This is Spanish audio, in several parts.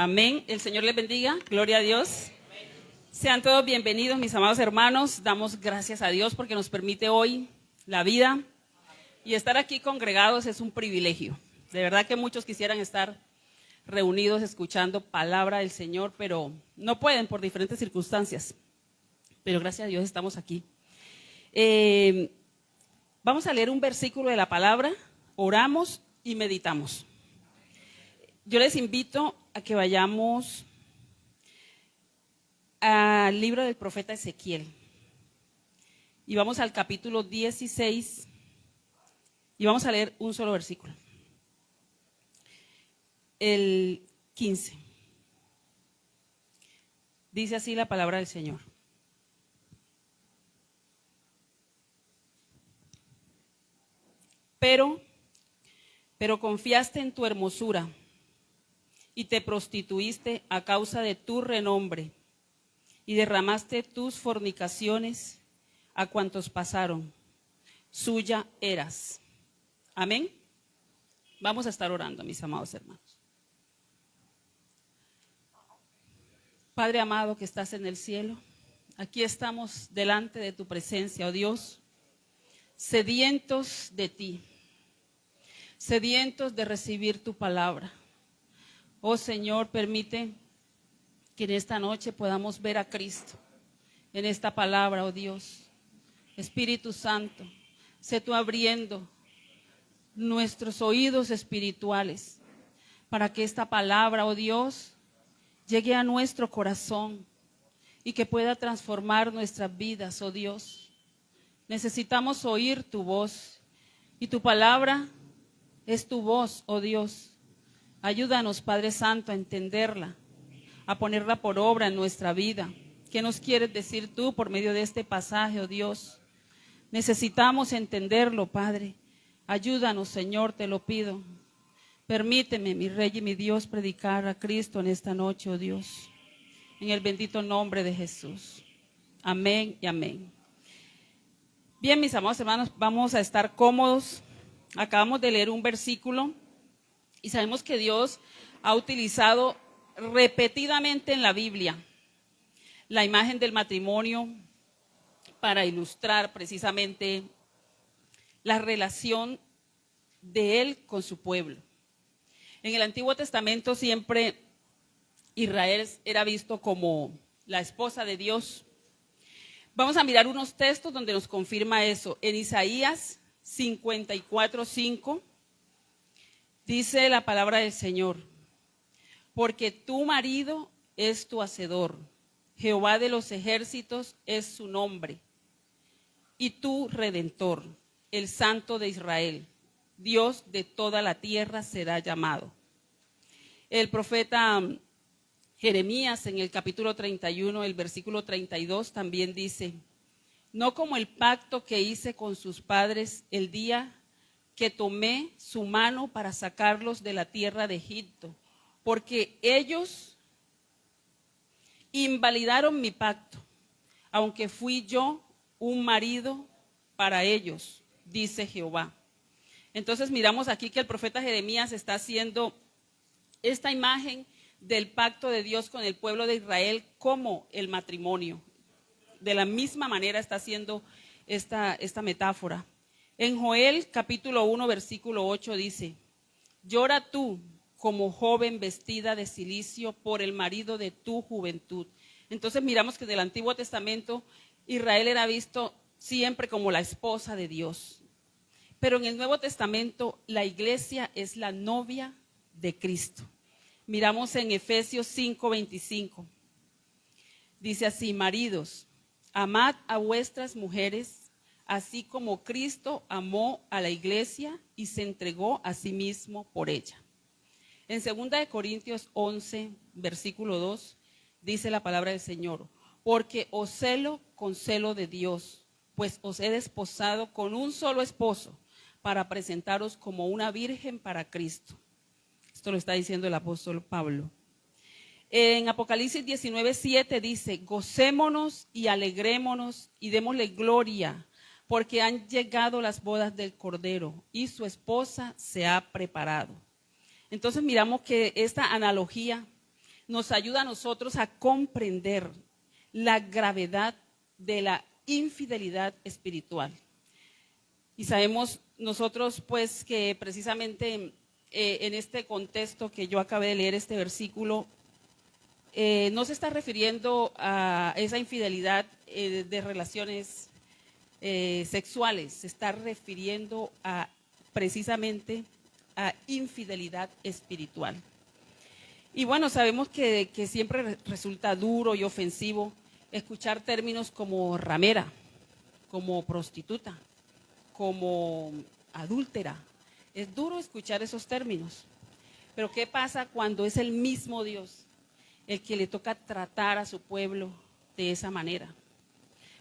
Amén. El Señor les bendiga. Gloria a Dios. Sean todos bienvenidos, mis amados hermanos. Damos gracias a Dios porque nos permite hoy la vida. Y estar aquí congregados es un privilegio. De verdad que muchos quisieran estar reunidos escuchando palabra del Señor, pero no pueden por diferentes circunstancias. Pero gracias a Dios estamos aquí. Vamos a leer un versículo de la palabra, oramos y meditamos. Yo les invito a que vayamos al libro del profeta Ezequiel. Y vamos al capítulo 16 y vamos a leer un solo versículo. El 15. Dice así la palabra del Señor. Pero confiaste en tu hermosura y te prostituiste a causa de tu renombre y derramaste tus fornicaciones a cuantos pasaron. Suya eras. Amén. Vamos a estar orando, mis amados hermanos. Padre amado que estás en el cielo, aquí estamos delante de tu presencia, oh Dios, sedientos de ti, sedientos de recibir tu palabra. Oh Señor, permite que en esta noche podamos ver a Cristo en esta palabra, oh Dios. Espíritu Santo, sé tú abriendo nuestros oídos espirituales para que esta palabra, oh Dios, llegue a nuestro corazón y que pueda transformar nuestras vidas, oh Dios. Necesitamos oír tu voz y tu palabra es tu voz, oh Dios. Ayúdanos, Padre Santo, a entenderla, a ponerla por obra en nuestra vida. ¿Qué nos quieres decir tú por medio de este pasaje, oh Dios? Necesitamos entenderlo, Padre. Ayúdanos, Señor, te lo pido. Permíteme, mi Rey y mi Dios, predicar a Cristo en esta noche, oh Dios. En el bendito nombre de Jesús. Amén y amén. Bien, mis amados hermanos, vamos a estar cómodos. Acabamos de leer un versículo y sabemos que Dios ha utilizado repetidamente en la Biblia la imagen del matrimonio para ilustrar precisamente la relación de Él con su pueblo. En el Antiguo Testamento siempre Israel era visto como la esposa de Dios. Vamos a mirar unos textos donde nos confirma eso. En Isaías 54:5 dice la palabra del Señor: porque tu marido es tu hacedor, Jehová de los ejércitos es su nombre, y tu redentor, el Santo de Israel, Dios de toda la tierra será llamado. El profeta Jeremías en el capítulo 31, el versículo 32 también dice: no como el pacto que hice con sus padres el día que tomé su mano para sacarlos de la tierra de Egipto, porque ellos invalidaron mi pacto, aunque fui yo un marido para ellos, dice Jehová. Entonces miramos aquí que el profeta Jeremías está haciendo esta imagen del pacto de Dios con el pueblo de Israel como el matrimonio. De la misma manera está haciendo esta metáfora. En Joel capítulo 1 versículo 8 dice: llora tú como joven vestida de cilicio por el marido de tu juventud. Entonces miramos que en el Antiguo Testamento Israel era visto siempre como la esposa de Dios. Pero en el Nuevo Testamento la iglesia es la novia de Cristo. Miramos en Efesios 5:25. Dice así: maridos, amad a vuestras mujeres, así como Cristo amó a la iglesia y se entregó a sí mismo por ella. En 2 Corintios 11, versículo 2, dice la palabra del Señor: porque os celo con celo de Dios, pues os he desposado con un solo esposo, para presentaros como una virgen para Cristo. Esto lo está diciendo el apóstol Pablo. En Apocalipsis 19:7 dice: gocémonos y alegrémonos y démosle gloria, porque han llegado las bodas del Cordero y su esposa se ha preparado. Entonces miramos que esta analogía nos ayuda a nosotros a comprender la gravedad de la infidelidad espiritual. Y sabemos nosotros pues que precisamente en este contexto que yo acabé de leer, este versículo, no se está refiriendo a esa infidelidad de relaciones sexuales, se está refiriendo precisamente a infidelidad espiritual. Y bueno, sabemos que siempre resulta duro y ofensivo escuchar términos como ramera, como prostituta, como adúltera. Es duro escuchar esos términos. Pero ¿qué pasa cuando es el mismo Dios el que le toca tratar a su pueblo de esa manera?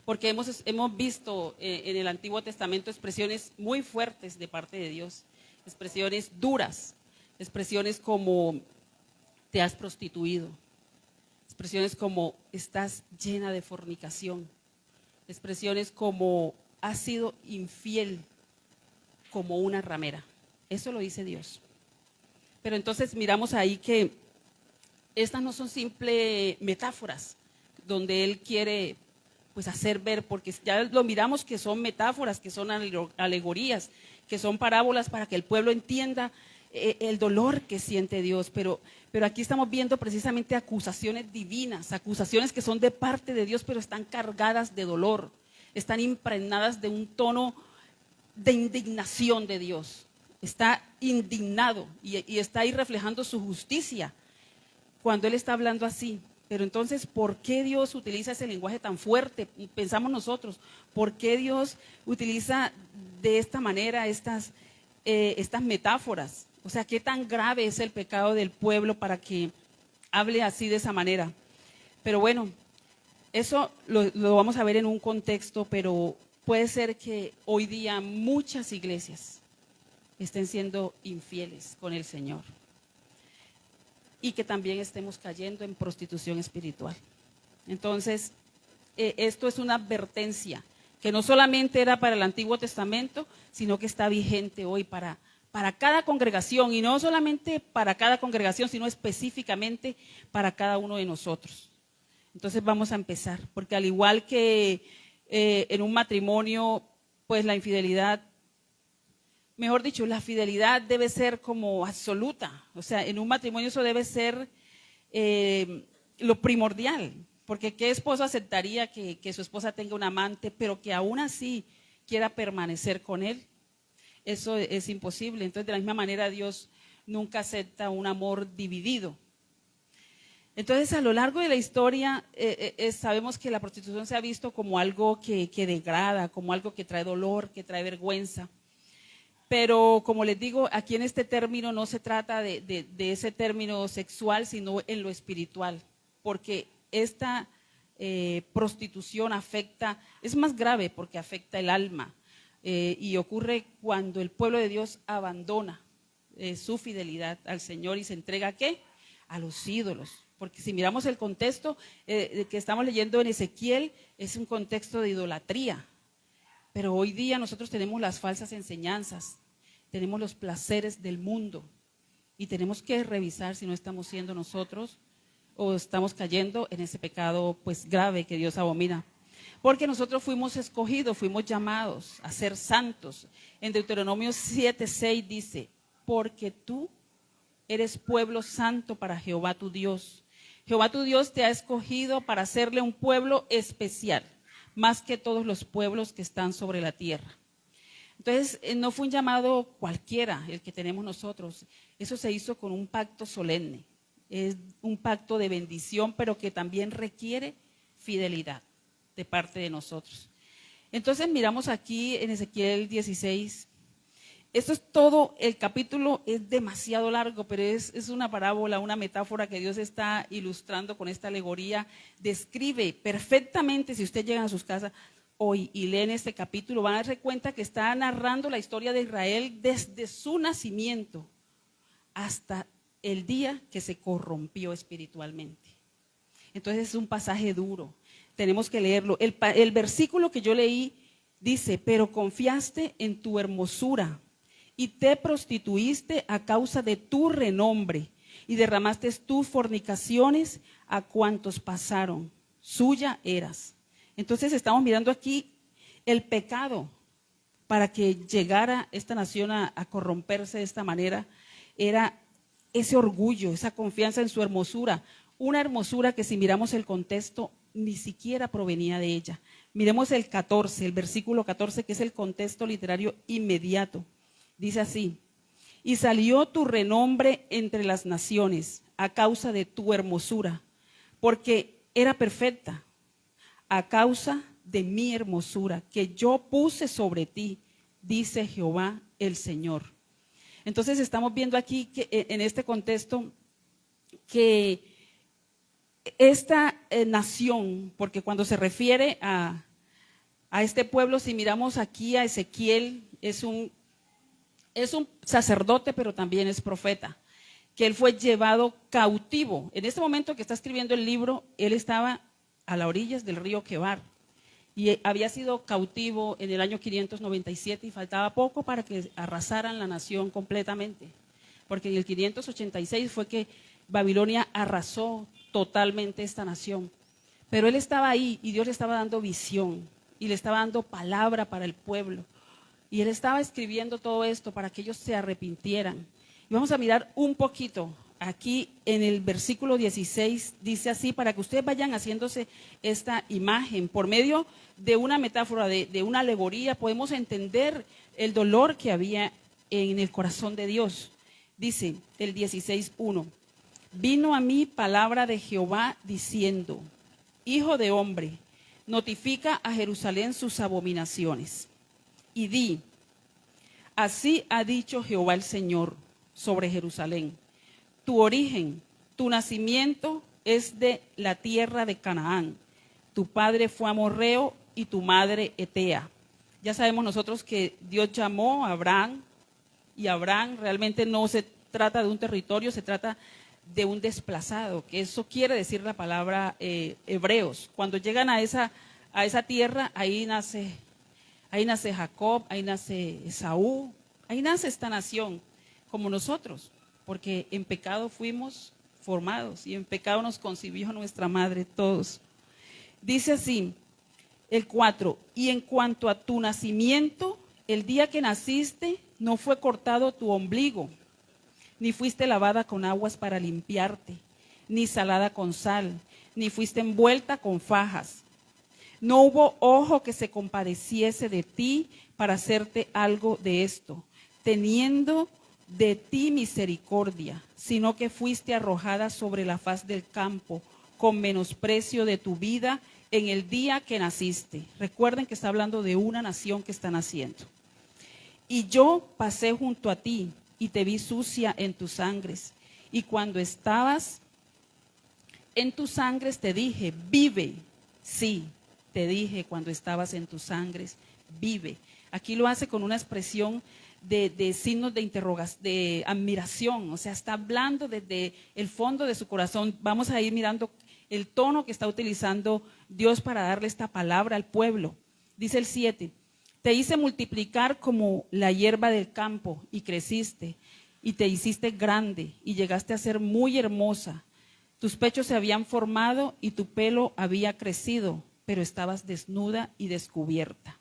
Porque hemos visto en el Antiguo Testamento expresiones muy fuertes de parte de Dios, expresiones duras, expresiones como te has prostituido, expresiones como estás llena de fornicación, expresiones como has sido infiel como una ramera. Eso lo dice Dios. Pero entonces miramos ahí que estas no son simples metáforas donde Él quiere pues hacer ver, porque ya lo miramos que son metáforas, que son alegorías, que son parábolas para que el pueblo entienda el dolor que siente Dios, pero aquí estamos viendo precisamente acusaciones divinas, acusaciones que son de parte de Dios, pero están cargadas de dolor, están impregnadas de un tono de indignación de Dios. Está indignado y está ahí reflejando su justicia cuando Él está hablando así. Pero entonces, ¿por qué Dios utiliza ese lenguaje tan fuerte? Pensamos nosotros, ¿por qué Dios utiliza de esta manera estas metáforas? O sea, ¿qué tan grave es el pecado del pueblo para que hable así de esa manera? Pero bueno, eso lo vamos a ver en un contexto, pero puede ser que hoy día muchas iglesias estén siendo infieles con el Señor y que también estemos cayendo en prostitución espiritual. Entonces, esto es una advertencia que no solamente era para el Antiguo Testamento, sino que está vigente hoy para cada congregación, y no solamente para cada congregación, sino específicamente para cada uno de nosotros. Entonces vamos a empezar, porque al igual que en un matrimonio, pues la infidelidad, mejor dicho, la fidelidad debe ser como absoluta. O sea, en un matrimonio eso debe ser lo primordial, porque ¿qué esposo aceptaría que su esposa tenga un amante, pero que aún así quiera permanecer con él? Eso es imposible. Entonces, de la misma manera, Dios nunca acepta un amor dividido. Entonces, a lo largo de la historia, sabemos que la prostitución se ha visto como algo que degrada, como algo que trae dolor, que trae vergüenza. Pero, como les digo, aquí en este término no se trata de ese término sexual, sino en lo espiritual, porque esta prostitución es más grave porque afecta el alma. Y ocurre cuando el pueblo de Dios abandona su fidelidad al Señor y se entrega ¿a qué? A los ídolos. Porque si miramos el contexto que estamos leyendo en Ezequiel, es un contexto de idolatría. Pero hoy día nosotros tenemos las falsas enseñanzas, tenemos los placeres del mundo y tenemos que revisar si no estamos siendo nosotros o estamos cayendo en ese pecado pues grave que Dios abomina. Porque nosotros fuimos escogidos, fuimos llamados a ser santos. En Deuteronomio 7:6 dice, porque tú eres pueblo santo para Jehová tu Dios. Jehová tu Dios te ha escogido para hacerle un pueblo especial, más que todos los pueblos que están sobre la tierra. Entonces, no fue un llamado cualquiera el que tenemos nosotros. Eso se hizo con un pacto solemne. Es un pacto de bendición, pero que también requiere fidelidad de parte de nosotros. Entonces miramos aquí en Ezequiel 16, esto es todo, el capítulo es demasiado largo, pero es una parábola, una metáfora que Dios está ilustrando con esta alegoría, describe perfectamente, si ustedes llegan a sus casas hoy y leen este capítulo, van a darse cuenta que está narrando la historia de Israel desde su nacimiento hasta el día que se corrompió espiritualmente. Entonces es un pasaje duro. Tenemos que leerlo. El versículo que yo leí dice, pero confiaste en tu hermosura y te prostituiste a causa de tu renombre. y derramaste tus fornicaciones a cuantos pasaron. Suya eras. Entonces estamos mirando aquí el pecado para que llegara esta nación a corromperse de esta manera. Era ese orgullo, esa confianza en su hermosura. Una hermosura que si miramos el contexto ni siquiera provenía de ella. Miremos el 14, el versículo 14, que es el contexto literario inmediato. Dice así: y salió tu renombre entre las naciones a causa de tu hermosura, porque era perfecta, a causa de mi hermosura, que yo puse sobre ti, dice Jehová el Señor. Entonces estamos viendo aquí que en este contexto que esta nación, porque cuando se refiere a este pueblo, si miramos aquí a Ezequiel, es un sacerdote, pero también es profeta, que él fue llevado cautivo. En este momento que está escribiendo el libro, él estaba a las orillas del río Quebar y había sido cautivo en el año 597 y faltaba poco para que arrasaran la nación completamente, porque en el 586 fue que Babilonia arrasó totalmente esta nación. Pero él estaba ahí y Dios le estaba dando visión y le estaba dando palabra para el pueblo. Y él estaba escribiendo todo esto para que ellos se arrepintieran. Y vamos a mirar un poquito. Aquí en el versículo 16 dice así, para que ustedes vayan haciéndose esta imagen. Por medio de una metáfora, de una alegoría, podemos entender el dolor que había en el corazón de Dios. Dice el 16:1. Vino a mí palabra de Jehová diciendo: Hijo de hombre, notifica a Jerusalén sus abominaciones. Y di: así ha dicho Jehová el Señor sobre Jerusalén. Tu origen, tu nacimiento es de la tierra de Canaán. Tu padre fue amorreo y tu madre etea. Ya sabemos nosotros que Dios llamó a Abraham, y Abraham realmente no se trata de un territorio, se trata de un desplazado, que eso quiere decir la palabra hebreos. Cuando llegan a esa tierra, ahí nace Jacob, ahí nace Esaú, ahí nace esta nación, como nosotros, porque en pecado fuimos formados y en pecado nos concibió nuestra madre todos. Dice así, el 4, y en cuanto a tu nacimiento, el día que naciste no fue cortado tu ombligo, ni fuiste lavada con aguas para limpiarte, ni salada con sal, ni fuiste envuelta con fajas. No hubo ojo que se compadeciese de ti para hacerte algo de esto, teniendo de ti misericordia, sino que fuiste arrojada sobre la faz del campo, con menosprecio de tu vida en el día que naciste. Recuerden que está hablando de una nación que está naciendo. Y yo pasé junto a ti y te vi sucia en tus sangres. Y cuando estabas en tus sangres te dije, vive. Sí, te dije cuando estabas en tus sangres, vive. Aquí lo hace con una expresión de signos de interrogación, de admiración. O sea, está hablando desde el fondo de su corazón. Vamos a ir mirando el tono que está utilizando Dios para darle esta palabra al pueblo. Dice el 7. Te hice multiplicar como la hierba del campo y creciste y te hiciste grande y llegaste a ser muy hermosa. Tus pechos se habían formado y tu pelo había crecido, pero estabas desnuda y descubierta.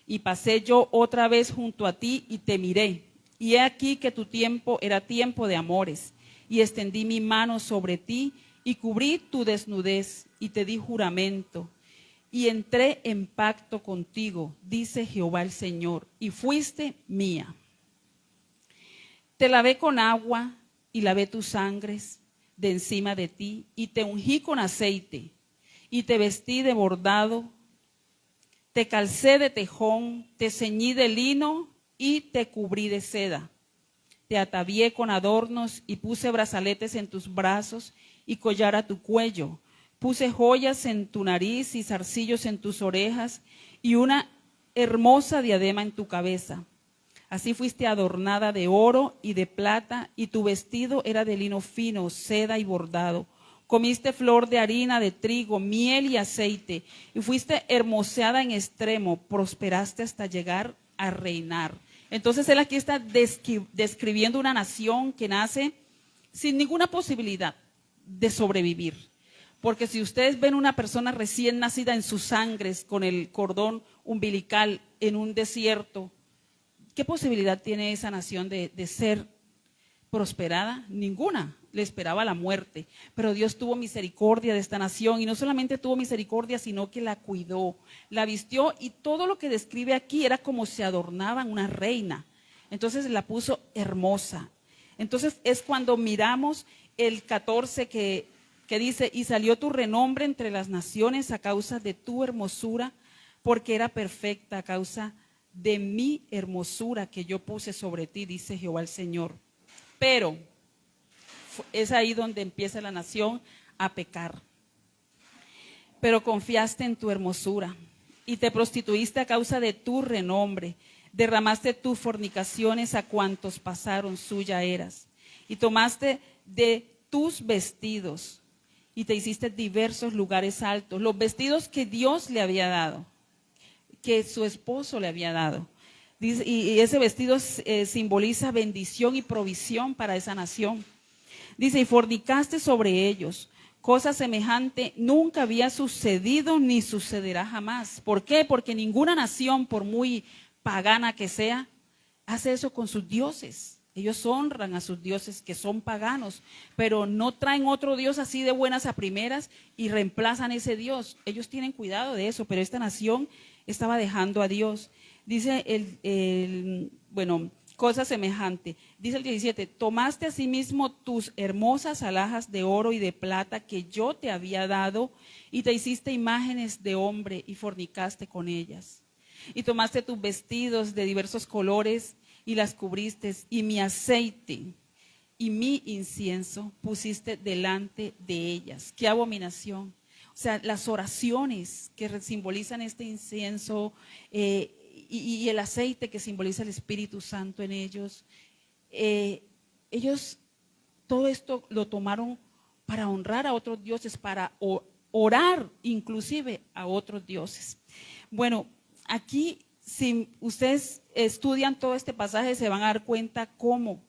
Y pasé yo otra vez junto a ti y te miré. Y he aquí que tu tiempo era tiempo de amores. Y extendí mi mano sobre ti y cubrí tu desnudez y te di juramento. Y entré en pacto contigo, dice Jehová el Señor, y fuiste mía. Te lavé con agua y lavé tus sangres de encima de ti, y te ungí con aceite, y te vestí de bordado, te calcé de tejón, te ceñí de lino, y te cubrí de seda. Te atavié con adornos, y puse brazaletes en tus brazos, y collar a tu cuello. Puse joyas en tu nariz y zarcillos en tus orejas y una hermosa diadema en tu cabeza. Así fuiste adornada de oro y de plata y tu vestido era de lino fino, seda y bordado. Comiste flor de harina, de trigo, miel y aceite y fuiste hermoseada en extremo, prosperaste hasta llegar a reinar. Entonces él aquí está describiendo una nación que nace sin ninguna posibilidad de sobrevivir. Porque si ustedes ven una persona recién nacida en sus sangres, con el cordón umbilical en un desierto, ¿qué posibilidad tiene esa nación de ser prosperada? Ninguna. Le esperaba la muerte. Pero Dios tuvo misericordia de esta nación, y no solamente tuvo misericordia, sino que la cuidó, la vistió, y todo lo que describe aquí era como se adornaba una reina. Entonces la puso hermosa. Entonces es cuando miramos el 14 que dice: y salió tu renombre entre las naciones a causa de tu hermosura, porque era perfecta a causa de mi hermosura que yo puse sobre ti, dice Jehová el Señor. Pero es ahí donde empieza la nación a pecar. Pero confiaste en tu hermosura y te prostituiste a causa de tu renombre. Derramaste tus fornicaciones a cuantos pasaron, suya eras. Y tomaste de tus vestidos y te hiciste diversos lugares altos. Los vestidos que Dios le había dado, que su esposo le había dado. Dice, y ese vestido simboliza bendición y provisión para esa nación. Dice: y fornicaste sobre ellos. Cosa semejante nunca había sucedido ni sucederá jamás. ¿Por qué? Porque ninguna nación, por muy pagana que sea, hace eso con sus dioses. Ellos honran a sus dioses que son paganos, pero no traen otro Dios así de buenas a primeras y reemplazan ese Dios. Ellos tienen cuidado de eso, pero esta nación estaba dejando a Dios. Dice cosa semejante. Dice el 17: tomaste asimismo tus hermosas alhajas de oro y de plata que yo te había dado, y te hiciste imágenes de hombre y fornicaste con ellas. Y tomaste tus vestidos de diversos colores y las cubriste, y mi aceite y mi incienso pusiste delante de ellas. ¡Qué abominación! O sea, las oraciones que simbolizan este incienso y el aceite que simboliza el Espíritu Santo en ellos, ellos todo esto lo tomaron para honrar a otros dioses, para orar inclusive a otros dioses. Bueno, aquí si ustedes estudian todo este pasaje se van a dar cuenta cómo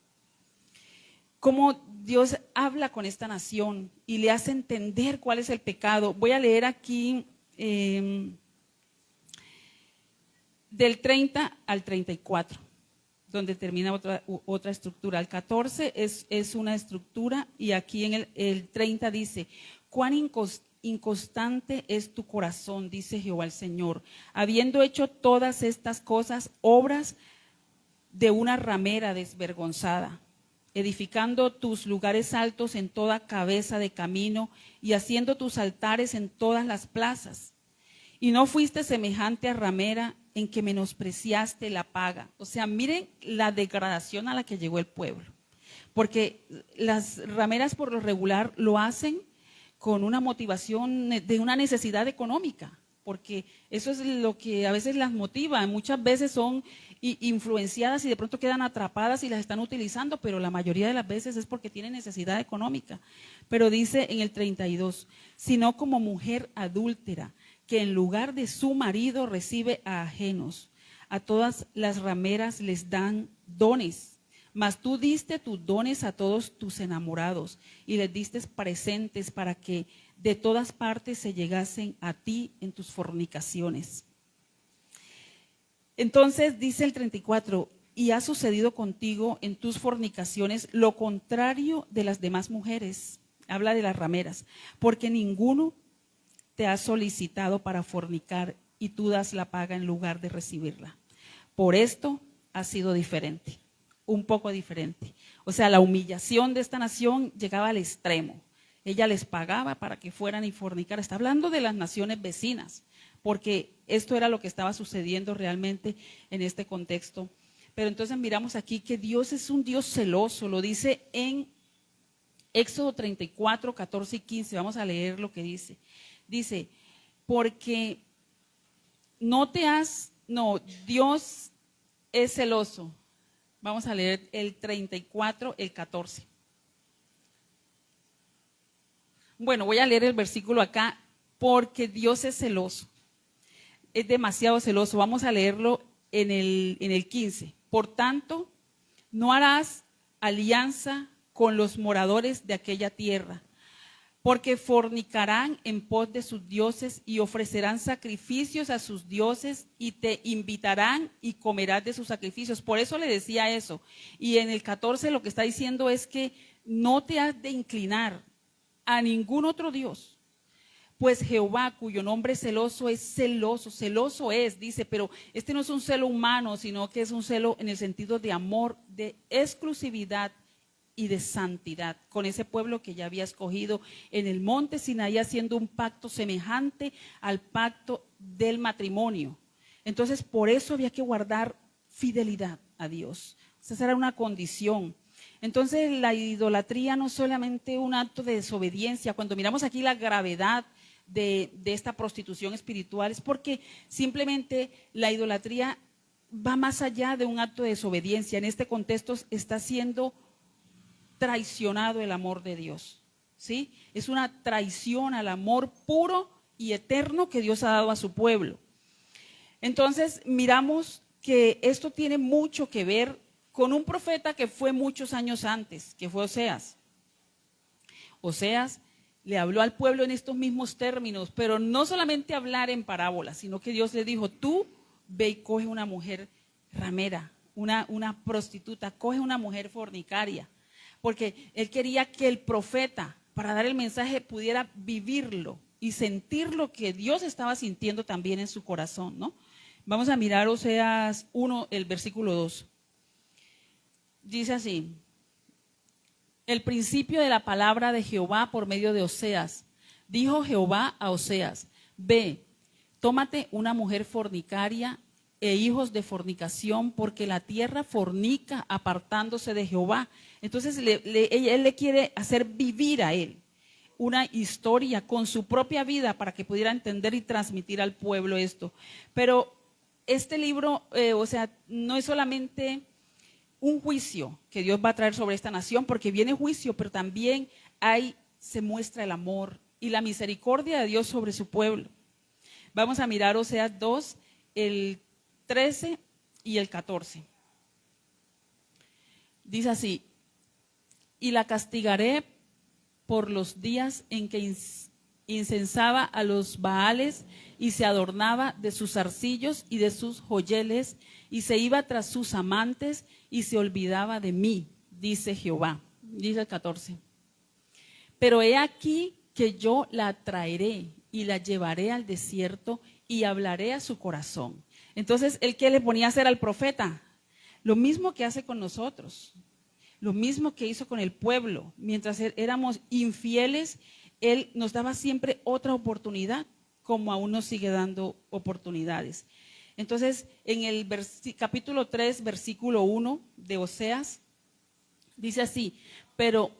Dios habla con esta nación y le hace entender cuál es el pecado. Voy a leer aquí del 30 al 34, donde termina otra estructura. El 14 es una estructura, y aquí en el 30 dice: cuán inconstante es tu corazón, dice Jehová el Señor, habiendo hecho todas estas cosas, obras de una ramera desvergonzada, edificando tus lugares altos en toda cabeza de camino y haciendo tus altares en todas las plazas. Y no fuiste semejante a ramera en que menospreciaste la paga. O sea, miren la degradación a la que llegó el pueblo. Porque las rameras por lo regular lo hacen con una motivación de una necesidad económica, porque eso es lo que a veces las motiva. Muchas veces son influenciadas y de pronto quedan atrapadas y las están utilizando, pero la mayoría de las veces es porque tienen necesidad económica. Pero dice en el 32, sino como mujer adúltera, que en lugar de su marido recibe a ajenos. A todas las rameras les dan dones, mas tú diste tus dones a todos tus enamorados y les diste presentes para que de todas partes se llegasen a ti en tus fornicaciones. Entonces dice el 34, y ha sucedido contigo en tus fornicaciones lo contrario de las demás mujeres. Habla de las rameras, porque ninguno te ha solicitado para fornicar y tú das la paga en lugar de recibirla. Por esto ha sido diferente, un poco diferente. O sea, la humillación de esta nación llegaba al extremo. Ella les pagaba para que fueran y fornicar. Está hablando de las naciones vecinas, porque esto era lo que estaba sucediendo realmente en este contexto. Pero entonces miramos aquí que Dios es un Dios celoso, lo dice en Éxodo 34, 14 y 15. Vamos a leer lo que dice. Dice, porque Dios es celoso. Vamos a leer el 34, el 14. Bueno, voy a leer el versículo acá, porque Dios es celoso. Es demasiado celoso. Vamos a leerlo en el 15. Por tanto, no harás alianza con los moradores de aquella tierra, porque fornicarán en pos de sus dioses y ofrecerán sacrificios a sus dioses y te invitarán y comerás de sus sacrificios. Por eso le decía eso. Y en el 14 lo que está diciendo es que no te has de inclinar a ningún otro Dios, pues Jehová, cuyo nombre celoso es celoso es, dice, pero este no es un celo humano, sino que es un celo en el sentido de amor, de exclusividad y de santidad, con ese pueblo que ya había escogido en el monte Sinaí, haciendo un pacto semejante al pacto del matrimonio. Entonces, por eso había que guardar fidelidad a Dios. Esa era una condición. Entonces, la idolatría no es solamente un acto de desobediencia. Cuando miramos aquí la gravedad de esta prostitución espiritual, es porque simplemente la idolatría va más allá de un acto de desobediencia. En este contexto está siendo traicionado el amor de Dios, ¿sí? Es una traición al amor puro y eterno que Dios ha dado a su pueblo. Entonces, miramos que esto tiene mucho que ver con un profeta que fue muchos años antes, que fue Oseas. Oseas le habló al pueblo en estos mismos términos, pero no solamente hablar en parábolas, sino que Dios le dijo, tú ve y coge una mujer ramera, una prostituta, coge una mujer fornicaria, porque él quería que el profeta, para dar el mensaje, pudiera vivirlo y sentir lo que Dios estaba sintiendo también en su corazón, ¿no? Vamos a mirar Oseas 1, el versículo 2. Dice así: el principio de la palabra de Jehová por medio de Oseas. Dijo Jehová a Oseas, ve, tómate una mujer fornicaria e hijos de fornicación, porque la tierra fornica apartándose de Jehová. Entonces él le quiere hacer vivir a él una historia con su propia vida para que pudiera entender y transmitir al pueblo esto. Pero este libro, no es solamente un juicio que Dios va a traer sobre esta nación, porque viene juicio, pero también se muestra el amor y la misericordia de Dios sobre su pueblo. Vamos a mirar Oseas 2, el 13 y el 14. Dice así: y la castigaré por los días en que incensaba a los Baales y se adornaba de sus arcillos y de sus joyeles y se iba tras sus amantes y se olvidaba de mí, dice Jehová. Dice el 14. Pero he aquí que yo la traeré y la llevaré al desierto y hablaré a su corazón. Entonces, ¿él qué le ponía a hacer al profeta? Lo mismo que hace con nosotros, lo mismo que hizo con el pueblo. Mientras éramos infieles, él nos daba siempre otra oportunidad, como aún nos sigue dando oportunidades. Entonces, en el capítulo 3, versículo 1 de Oseas, dice así: pero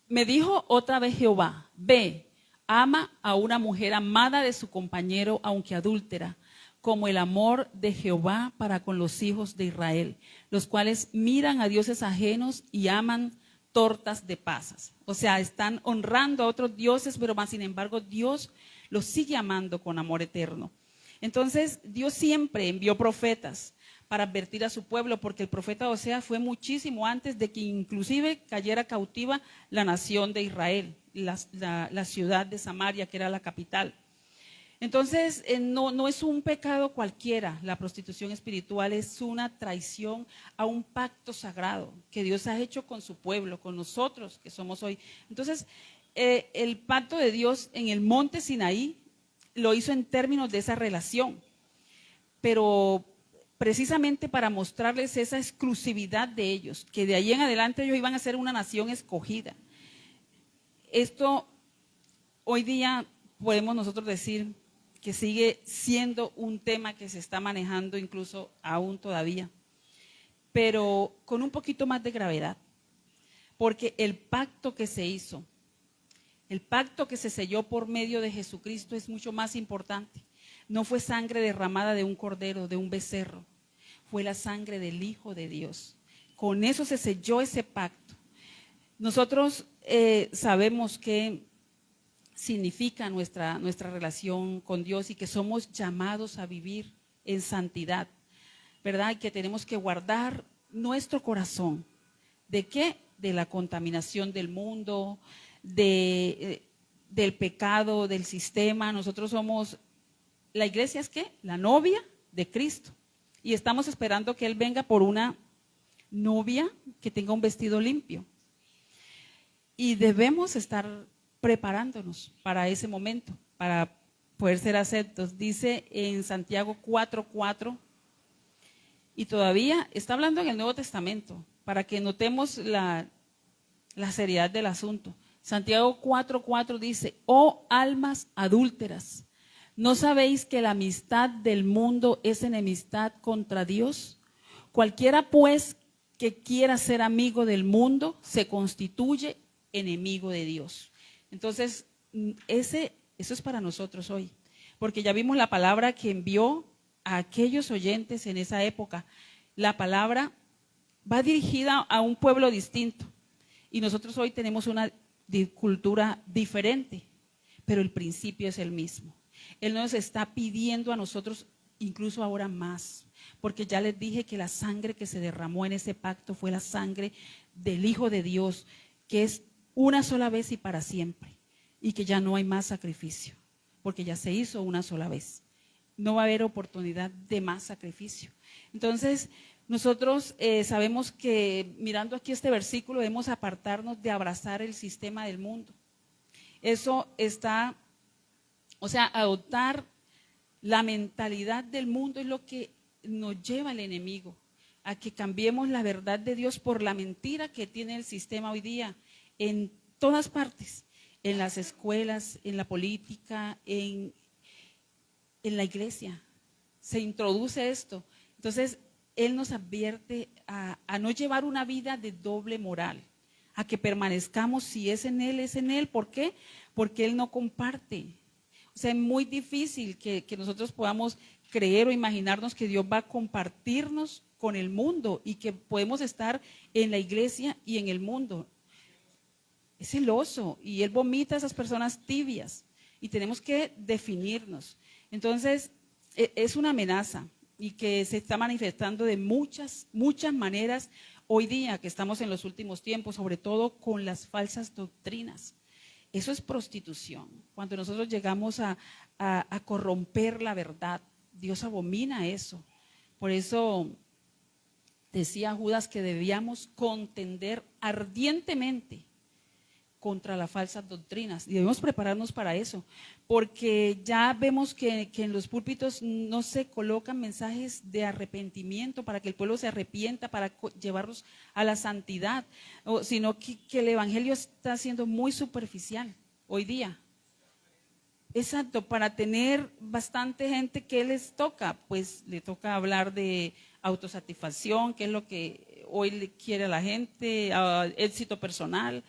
me dijo otra vez Jehová, ve, ama a una mujer amada de su compañero, aunque adúltera, como el amor de Jehová para con los hijos de Israel, los cuales miran a dioses ajenos y aman tortas de pasas. O sea, están honrando a otros dioses, pero más sin embargo Dios los sigue amando con amor eterno. Entonces, Dios siempre envió profetas para advertir a su pueblo, porque el profeta Oseas fue muchísimo antes de que inclusive cayera cautiva la nación de Israel, la ciudad de Samaria, que era la capital. Entonces, no es un pecado cualquiera. La prostitución espiritual es una traición a un pacto sagrado que Dios ha hecho con su pueblo, con nosotros que somos hoy. Entonces, el pacto de Dios en el monte Sinaí lo hizo en términos de esa relación, pero precisamente para mostrarles esa exclusividad de ellos, que de ahí en adelante ellos iban a ser una nación escogida. Esto hoy día podemos nosotros decir que sigue siendo un tema que se está manejando incluso aún todavía, pero con un poquito más de gravedad, porque el pacto que se hizo, el pacto que se selló por medio de Jesucristo es mucho más importante. No fue sangre derramada de un cordero, de un becerro, fue la sangre del Hijo de Dios. Con eso se selló ese pacto. Nosotros sabemos qué significa nuestra relación con Dios y que somos llamados a vivir en santidad, ¿verdad? Y que tenemos que guardar nuestro corazón. ¿De qué? de la contaminación del mundo, del pecado, del sistema. Nosotros somos, la iglesia es ¿qué? La novia de Cristo. Y estamos esperando que Él venga por una novia que tenga un vestido limpio. Y debemos estar preparándonos para ese momento, para poder ser aceptos. Dice en Santiago 4:4, y todavía está hablando en el Nuevo Testamento, para que notemos la seriedad del asunto. Santiago 4:4 dice: oh almas adúlteras, ¿no sabéis que la amistad del mundo es enemistad contra Dios? Cualquiera pues que quiera ser amigo del mundo se constituye enemigo de Dios. Entonces, eso es para nosotros hoy, porque ya vimos la palabra que envió a aquellos oyentes en esa época. La palabra va dirigida a un pueblo distinto y nosotros hoy tenemos una cultura diferente, pero el principio es el mismo. Él nos está pidiendo a nosotros incluso ahora más, porque ya les dije que la sangre que se derramó en ese pacto fue la sangre del Hijo de Dios, que es una sola vez y para siempre, y que ya no hay más sacrificio, porque ya se hizo una sola vez. No va a haber oportunidad de más sacrificio. Entonces, nosotros sabemos que mirando aquí este versículo debemos apartarnos de abrazar el sistema del mundo. Eso está, o sea, adoptar la mentalidad del mundo es lo que nos lleva el enemigo, a que cambiemos la verdad de Dios por la mentira que tiene el sistema hoy día en todas partes, en las escuelas, en la política, en la iglesia. Se introduce esto. Entonces, Él nos advierte a no llevar una vida de doble moral, a que permanezcamos, si es en Él, es en Él. ¿Por qué? Porque Él no comparte. O sea, es muy difícil que nosotros podamos creer o imaginarnos que Dios va a compartirnos con el mundo y que podemos estar en la iglesia y en el mundo. Es celoso y Él vomita a esas personas tibias y tenemos que definirnos. Entonces, es una amenaza y que se está manifestando de muchas maneras hoy día, que estamos en los últimos tiempos, sobre todo con las falsas doctrinas. Eso es prostitución. Cuando nosotros llegamos a corromper la verdad, Dios abomina eso. Por eso decía Judas que debíamos contender ardientemente contra las falsas doctrinas y debemos prepararnos para eso, porque ya vemos que en los púlpitos no se colocan mensajes de arrepentimiento para que el pueblo se arrepienta, para llevarlos a la santidad, sino que el evangelio está siendo muy superficial hoy día. Exacto, para tener bastante gente, ¿qué les toca? Pues le toca hablar de autosatisfacción, que es lo que hoy le quiere a la gente, éxito personal.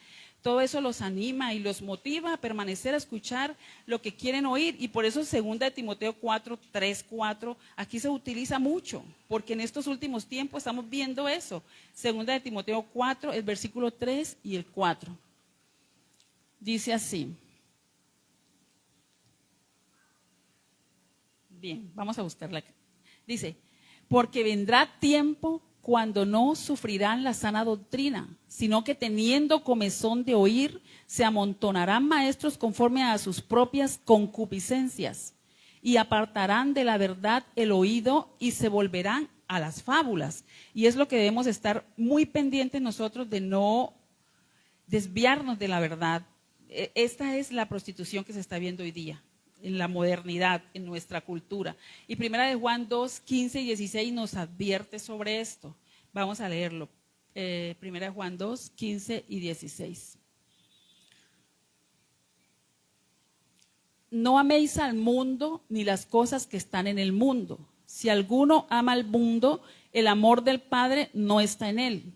Todo eso los anima y los motiva a permanecer, a escuchar lo que quieren oír. Y por eso 2 Timoteo 4:3-4, aquí se utiliza mucho, porque en estos últimos tiempos estamos viendo eso. 2 Timoteo 4, el versículo 3 y el 4. Dice así. Bien, vamos a buscarla. Dice, porque vendrá tiempo cuando no sufrirán la sana doctrina, sino que teniendo comezón de oír, se amontonarán maestros conforme a sus propias concupiscencias y apartarán de la verdad el oído y se volverán a las fábulas. Y es lo que debemos estar muy pendientes nosotros de no desviarnos de la verdad. Esta es la prostitución que se está viendo hoy día en la modernidad, en nuestra cultura. Y 1 Juan 2, 15 y 16 nos advierte sobre esto. Vamos a leerlo. 1 Juan 2, 15 y 16. No améis al mundo ni las cosas que están en el mundo. Si alguno ama al mundo, el amor del Padre no está en él.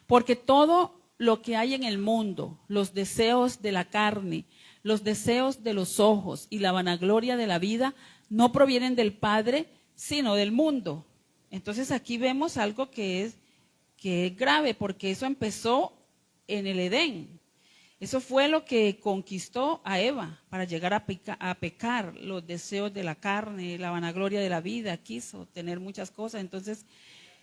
Porque todo lo que hay en el mundo, los deseos de la carne, los deseos de los ojos y la vanagloria de la vida no provienen del Padre, sino del mundo. Entonces aquí vemos algo que es grave, porque eso empezó en el Edén. Eso fue lo que conquistó a Eva para llegar a pecar, los deseos de la carne, la vanagloria de la vida, quiso tener muchas cosas. Entonces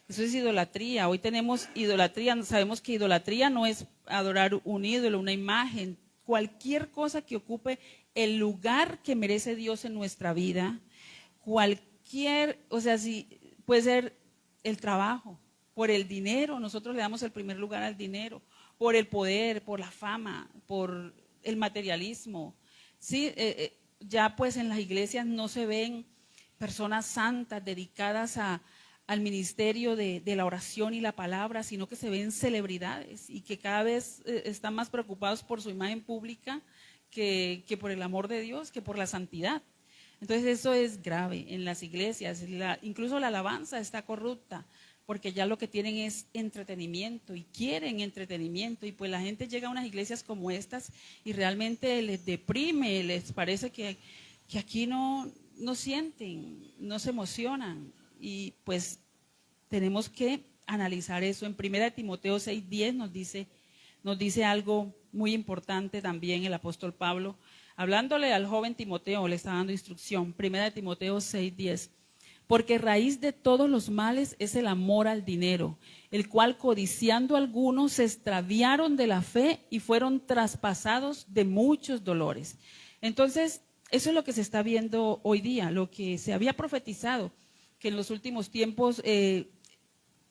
Eso es idolatría. Hoy tenemos idolatría, sabemos que idolatría no es adorar un ídolo, una imagen, cualquier cosa que ocupe el lugar que merece Dios en nuestra vida, o sea, si puede ser el trabajo, por el dinero, nosotros le damos el primer lugar al dinero, por el poder, por la fama, por el materialismo. Sí, ya pues en las iglesias no se ven personas santas dedicadas al ministerio de la oración y la palabra, sino que se ven celebridades y que cada vez están más preocupados por su imagen pública que por el amor de Dios, que por la santidad. Entonces eso es grave en las iglesias, incluso la alabanza está corrupta, porque ya lo que tienen es entretenimiento y quieren entretenimiento, y pues la gente llega a unas iglesias como estas y realmente les deprime, les parece que aquí no sienten, no se emocionan, y pues tenemos que analizar eso. En 1 Timoteo 6:10 nos dice algo muy importante también el apóstol Pablo, hablándole al joven Timoteo, le está dando instrucción. 1 Timoteo 6:10. Porque raíz de todos los males es el amor al dinero, el cual codiciando algunos se extraviaron de la fe y fueron traspasados de muchos dolores. Entonces, eso es lo que se está viendo hoy día, lo que se había profetizado, que en los últimos tiempos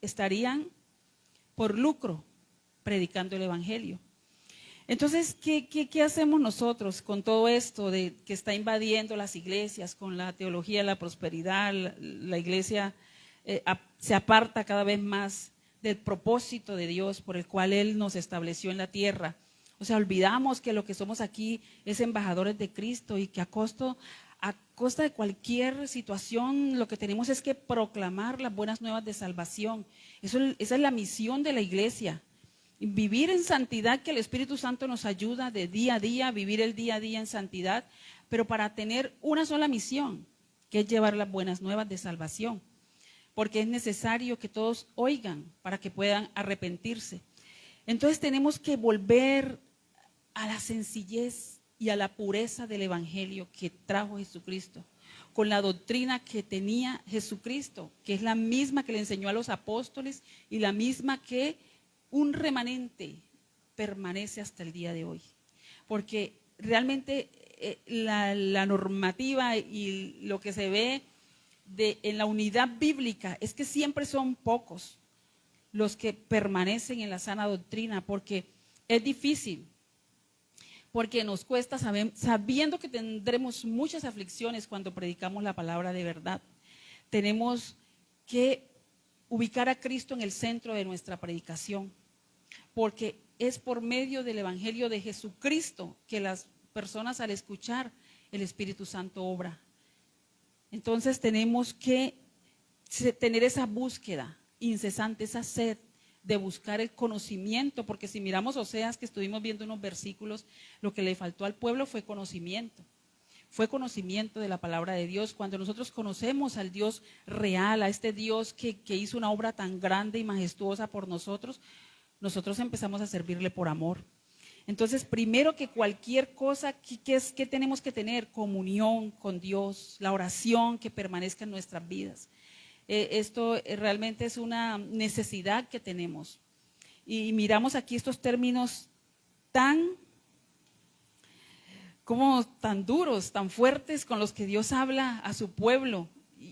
estarían por lucro predicando el evangelio. Entonces, ¿qué hacemos nosotros con todo esto de que está invadiendo las iglesias, con la teología de la prosperidad? La iglesia se aparta cada vez más del propósito de Dios por el cual Él nos estableció en la tierra. O sea, olvidamos que lo que somos aquí es embajadores de Cristo y que a costa de cualquier situación lo que tenemos es que proclamar las buenas nuevas de salvación. Esa es la misión de la iglesia. Vivir en santidad, que el Espíritu Santo nos ayuda de día a día, vivir el día a día en santidad, pero para tener una sola misión, que es llevar las buenas nuevas de salvación, porque es necesario que todos oigan para que puedan arrepentirse. Entonces tenemos que volver a la sencillez y a la pureza del evangelio que trajo Jesucristo, con la doctrina que tenía Jesucristo, que es la misma que le enseñó a los apóstoles y la misma que un remanente permanece hasta el día de hoy, porque realmente la normativa y lo que se ve en la unidad bíblica es que siempre son pocos los que permanecen en la sana doctrina, porque es difícil, porque nos cuesta, sabiendo que tendremos muchas aflicciones cuando predicamos la palabra de verdad. Tenemos que ubicar a Cristo en el centro de nuestra predicación, porque es por medio del evangelio de Jesucristo que las personas, al escuchar, el Espíritu Santo obra. Entonces tenemos que tener esa búsqueda incesante, esa sed de buscar el conocimiento, porque si miramos Oseas, que estuvimos viendo unos versículos, lo que le faltó al pueblo fue conocimiento de la palabra de Dios. Cuando nosotros conocemos al Dios real, a este Dios que hizo una obra tan grande y majestuosa por nosotros empezamos a servirle por amor. Entonces, primero que cualquier cosa, ¿qué tenemos que tener? Comunión con Dios, la oración que permanezca en nuestras vidas. Esto realmente es una necesidad que tenemos. Y miramos aquí estos términos tan duros, tan fuertes con los que Dios habla a su pueblo.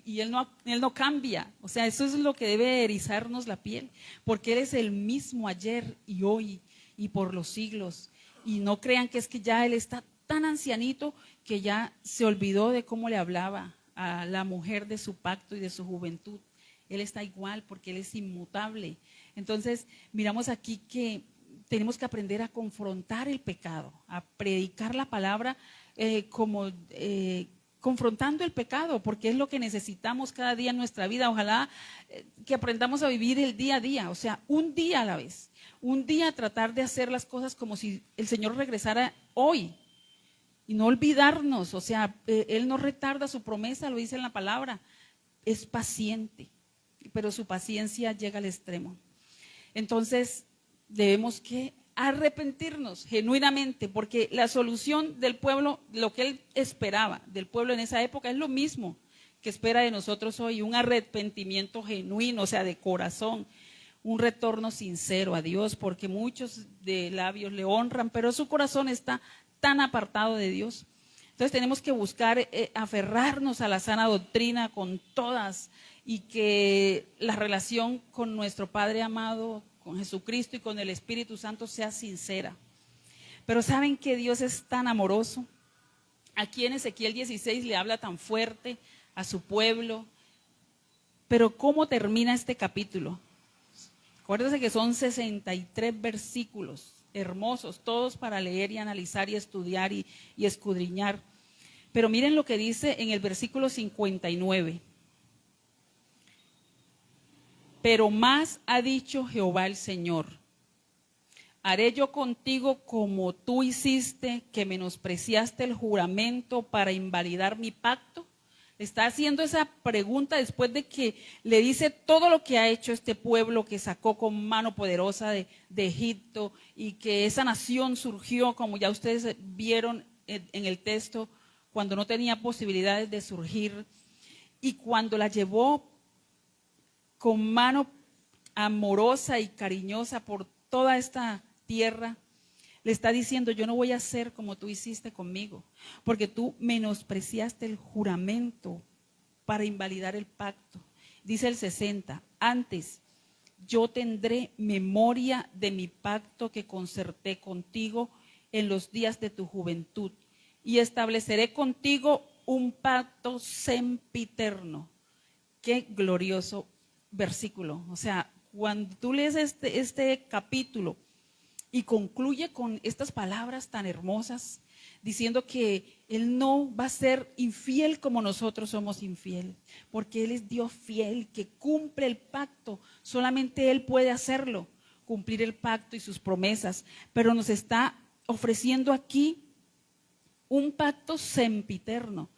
Y Él no cambia. O sea, eso es lo que debe erizarnos la piel, porque Él es el mismo ayer y hoy y por los siglos. Y no crean que es que ya Él está tan ancianito que ya se olvidó de cómo le hablaba a la mujer de su pacto y de su juventud. Él está igual porque Él es inmutable. Entonces, miramos aquí que tenemos que aprender a confrontar el pecado, a predicar la palabra confrontando el pecado, porque es lo que necesitamos cada día en nuestra vida. Ojalá que aprendamos a vivir el día a día, o sea, un día a la vez, un día tratar de hacer las cosas como si el Señor regresara hoy y no olvidarnos. O sea, Él no retarda su promesa, lo dice en la palabra, es paciente, pero su paciencia llega al extremo. Entonces debemos que arrepentirnos genuinamente, porque la solución del pueblo, lo que Él esperaba del pueblo en esa época, es lo mismo que espera de nosotros hoy un arrepentimiento genuino, o sea, de corazón, un retorno sincero a Dios, porque muchos de labios le honran, pero su corazón está tan apartado de Dios. Entonces tenemos que buscar aferrarnos a la sana doctrina con todas, y que la relación con nuestro Padre amado, con Jesucristo y con el Espíritu Santo sea sincera. Pero ¿saben que Dios es tan amoroso? Aquí en Ezequiel 16 le habla tan fuerte a su pueblo. Pero ¿cómo termina este capítulo? Acuérdense que son 63 versículos hermosos, todos para leer y analizar y estudiar y escudriñar. Pero miren lo que dice en el versículo 59. Pero más ha dicho Jehová el Señor: haré yo contigo como tú hiciste, que menospreciaste el juramento para invalidar mi pacto. Está haciendo esa pregunta después de que le dice todo lo que ha hecho este pueblo que sacó con mano poderosa de Egipto, y que esa nación surgió, como ya ustedes vieron en el texto, cuando no tenía posibilidades de surgir, y cuando la llevó con mano amorosa y cariñosa por toda esta tierra, le está diciendo: yo no voy a hacer como tú hiciste conmigo, porque tú menospreciaste el juramento para invalidar el pacto. Dice el 60, antes yo tendré memoria de mi pacto que concerté contigo en los días de tu juventud, y estableceré contigo un pacto sempiterno. Qué glorioso versículo. O sea, cuando tú lees este capítulo y concluye con estas palabras tan hermosas, diciendo que Él no va a ser infiel como nosotros somos infieles, porque Él es Dios fiel, que cumple el pacto. Solamente Él puede hacerlo, cumplir el pacto y sus promesas. Pero nos está ofreciendo aquí un pacto sempiterno,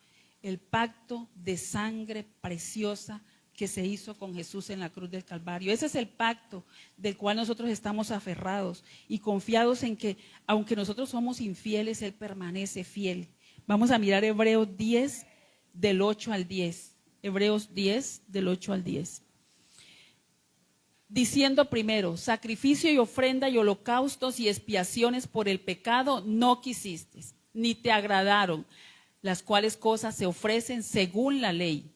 el pacto de sangre preciosa que se hizo con Jesús en la cruz del Calvario. Ese es el pacto del cual nosotros estamos aferrados y confiados en que, aunque nosotros somos infieles, Él permanece fiel. Vamos a mirar Hebreos 10, del 8 al 10. Hebreos 10, del 8 al 10. Diciendo primero: sacrificio y ofrenda y holocaustos y expiaciones por el pecado no quisiste, ni te agradaron, las cuales cosas se ofrecen según la ley.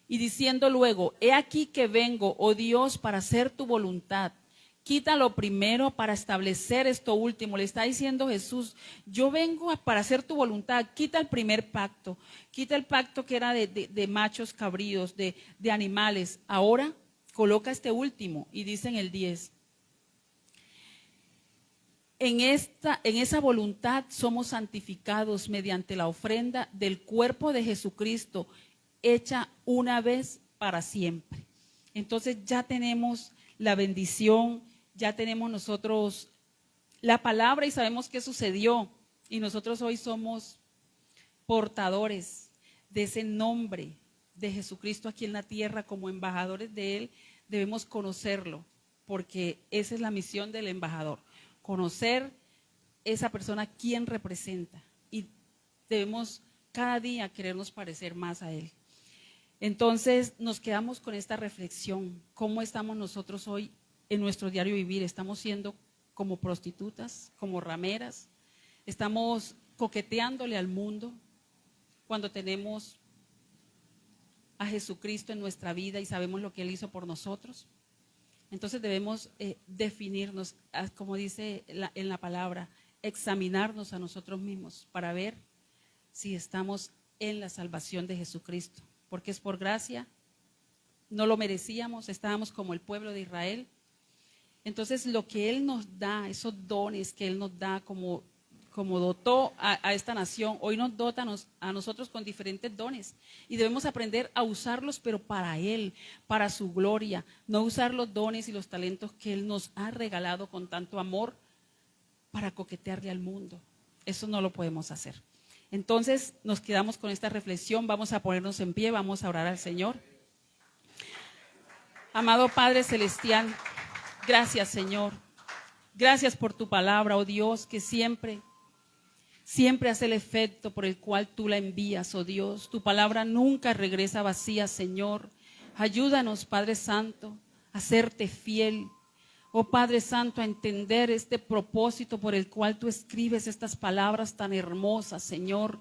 Y diciendo luego: he aquí que vengo, oh Dios, para hacer tu voluntad. Quita lo primero para establecer esto último. Le está diciendo Jesús: yo vengo para hacer tu voluntad. Quita el primer pacto. Quita el pacto que era de machos cabríos, de animales. Ahora coloca este último. Y dice en el 10: en esa voluntad somos santificados mediante la ofrenda del cuerpo de Jesucristo, hecha una vez para siempre. Entonces ya tenemos la bendición, ya tenemos nosotros la palabra y sabemos qué sucedió. Y nosotros hoy somos portadores de ese nombre de Jesucristo aquí en la tierra. Como embajadores de Él debemos conocerlo, porque esa es la misión del embajador: conocer esa persona, quién representa, y debemos cada día querernos parecer más a Él. Entonces nos quedamos con esta reflexión: ¿cómo estamos nosotros hoy en nuestro diario vivir? ¿Estamos siendo como prostitutas, como rameras? ¿Estamos coqueteándole al mundo cuando tenemos a Jesucristo en nuestra vida y sabemos lo que Él hizo por nosotros? Entonces debemos definirnos, como dice en la palabra, examinarnos a nosotros mismos para ver si estamos en la salvación de Jesucristo. Porque es por gracia, no lo merecíamos, estábamos como el pueblo de Israel. Entonces lo que Él nos da, esos dones que Él nos da, como dotó a esta nación, hoy nos dota a nosotros con diferentes dones, y debemos aprender a usarlos, pero para Él, para su gloria. No usar los dones y los talentos que Él nos ha regalado con tanto amor para coquetearle al mundo. Eso no lo podemos hacer. Entonces nos quedamos con esta reflexión. Vamos a ponernos en pie, vamos a orar al Señor. Amado Padre Celestial, gracias, Señor. Gracias por tu palabra, oh Dios, que siempre siempre hace el efecto por el cual tú la envías, oh Dios. Tu palabra nunca regresa vacía, Señor. Ayúdanos, Padre Santo, a serte fiel. Oh Padre Santo, a entender este propósito por el cual tú escribes estas palabras tan hermosas, Señor,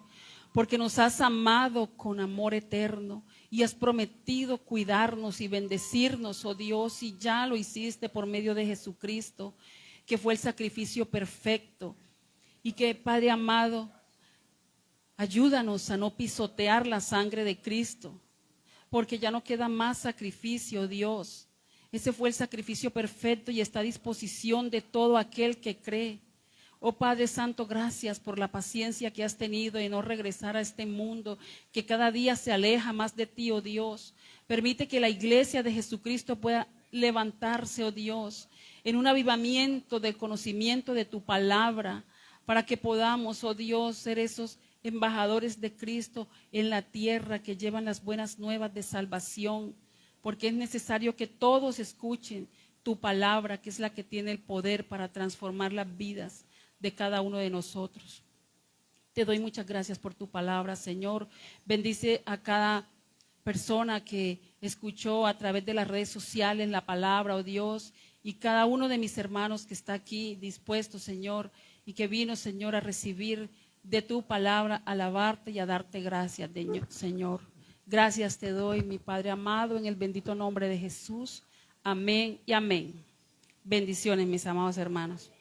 porque nos has amado con amor eterno y has prometido cuidarnos y bendecirnos, oh Dios, y ya lo hiciste por medio de Jesucristo, que fue el sacrificio perfecto. Y que, Padre amado, ayúdanos a no pisotear la sangre de Cristo, porque ya no queda más sacrificio, Dios. Ese fue el sacrificio perfecto y está a disposición de todo aquel que cree. Oh Padre Santo, gracias por la paciencia que has tenido en no regresar a este mundo que cada día se aleja más de ti, oh Dios. Permite que la iglesia de Jesucristo pueda levantarse, oh Dios, en un avivamiento del conocimiento de tu palabra, para que podamos, oh Dios, ser esos embajadores de Cristo en la tierra que llevan las buenas nuevas de salvación, porque es necesario que todos escuchen tu palabra, que es la que tiene el poder para transformar las vidas de cada uno de nosotros. Te doy muchas gracias por tu palabra, Señor. Bendice a cada persona que escuchó a través de las redes sociales la palabra, oh Dios, y cada uno de mis hermanos que está aquí dispuesto, Señor, y que vino, Señor, a recibir de tu palabra, a alabarte y a darte gracias, Señor. Gracias te doy, mi Padre amado, en el bendito nombre de Jesús. Amén y amén. Bendiciones, mis amados hermanos.